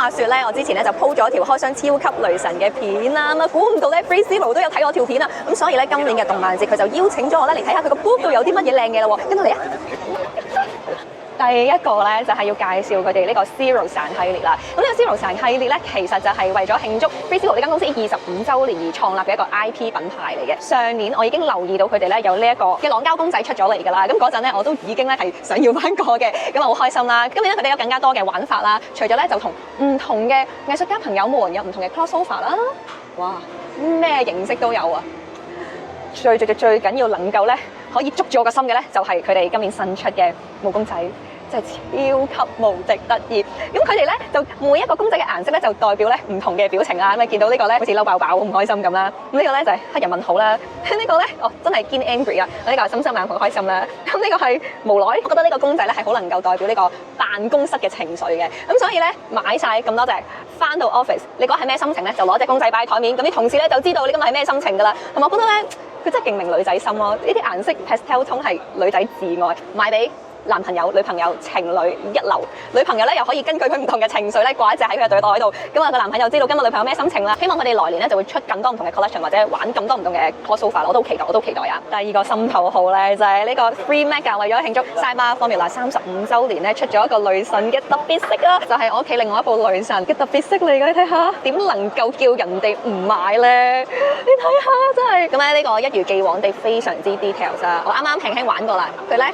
話說咧，我之前咧就 po 咗條開箱超級雷神嘅片啦，咁啊估唔到咧 Free Zero 都有睇我條片啊，咁所以咧今年嘅動漫節佢就邀請咗我咧嚟睇下佢個 booth 度有啲乜嘢靚嘅咯喎，跟住嚟啊！第一個咧就係要介紹佢哋呢個 Zero 神系列啦。咁呢個 Zero 神系列咧，其實就係為咗慶祝 Free Zero 呢間公司25週年而創立嘅一個 IP 品牌嚟嘅。上年我已經留意到佢哋咧有呢一個嘅朗膠公仔出咗嚟㗎啦。咁嗰陣咧我都已經咧係想要翻個嘅，咁啊好開心啦。今年咧佢哋有更加多嘅玩法啦，除咗咧就同唔同嘅藝術家朋友們有唔同嘅 crossover 啦，哇咩形式都有啊！最緊要能夠咧可以捉住我個心嘅咧，就係佢哋今年新出嘅毛公仔。真係超級無敵得意，咁佢哋咧就每一個公仔嘅顏色咧就代表咧唔同嘅表情啦。咁你見到呢個咧好似嬲爆爆好唔開心咁啦，咁呢個咧就係黑人問號啦，呢個咧真係堅 angry 啊，呢個係心心眼好開心啦。咁呢個係無奈，我覺得呢個公仔咧係好能夠代表呢個辦公室嘅情緒嘅。咁所以咧買晒咁多隻，翻到 office 你講係咩心情咧，就攞隻公仔擺喺台面，咁啲同事咧就知道你今日係咩心情㗎啦。同埋我覺得咧佢真係勁明女仔心咯，呢啲顏色 pastel 通係女仔至愛，買俾男朋友、女朋友、情侶一流，女朋友咧又可以根據佢唔同嘅情緒咧掛一隻喺佢嘅對袋度，咁啊個男朋友知道今日女朋友咩心情啦。希望佢哋來年咧就會出更多唔同嘅 collection 或者玩咁多唔同嘅 crossover，我都好期待啊！第二個心頭好咧就係呢個 Free Mega 為咗慶祝 Cyber Formula 35週年咧出咗一個雷神嘅特別色啦，就係我屋企另外一部雷神嘅特別色嚟嘅，你睇下點能夠叫人哋唔買咧？你睇下真係咁咧，呢個一如既往地非常之 details 啊！我啱啱輕輕玩過啦，佢咧。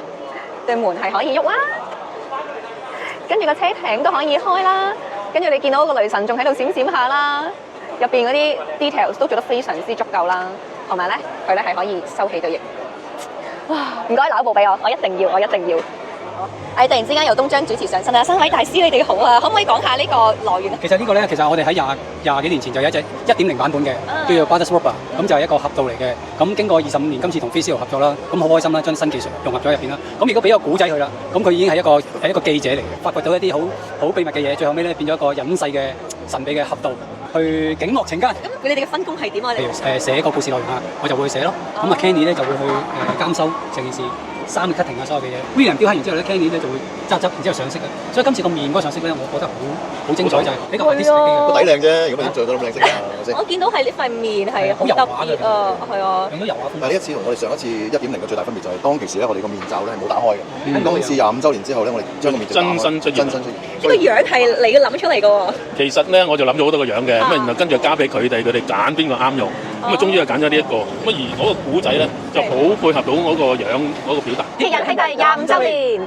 對門係可以喐啦，跟住個車艇都可以開啦，跟住你見到個雷神仲喺度閃閃下啦，入邊嗰啲 details 都做得非常之足夠啦，同埋咧佢咧係可以收起對翼。哇！唔該留一部俾我，我一定要。突然之間由東張主持上身啊！三位大師你哋好啊，可唔可以講下呢個來源啊？其實呢個咧，我哋喺廿幾年前就有一隻 1.0 版本嘅，叫做 Brothers Roper，咁就係一個合道嚟嘅。咁經過25年，今次同 Free Zero 合作啦，咁好開心啦，將新技術融合咗入邊啦。咁亦都俾個古仔佢啦。咁佢已經係一個記者嚟嘅，發掘到一啲好秘密嘅嘢，最後尾咧變咗一個隱世嘅神秘嘅合道，去警惡懲奸。咁你哋嘅分工係點啊？譬如寫個故事內容啊，我就會寫咯。咁啊 Kenny 咧就會去監修成件事。3個 cutting 啊，所有嘅嘢 William 雕刻完之後咧 Kenny 咧就會執，然之後上色嘅。所以今次個面嗰個上色咧，我覺得好精彩，就係比較 artistic 嘅。個底靚啫，如果唔做到咁靚色啊，我見到係呢塊面係好特別啊，係啊。用咗油畫風。但係呢一次同我哋上一次1.0嘅最大分別就係當其時咧，我哋個面罩咧係冇打開嘅。咁今次25週年之後咧，我哋將個面罩真身出現。呢個樣係你諗出嚟嘅喎。其實咧，我就諗咗好多個樣嘅，咁啊，然後跟住交俾佢哋揀邊個啱用，咁啊，終於係揀咗呢一個。咁而嗰個古仔咧就好配合到我個樣嗰個表達。今日係第25週年。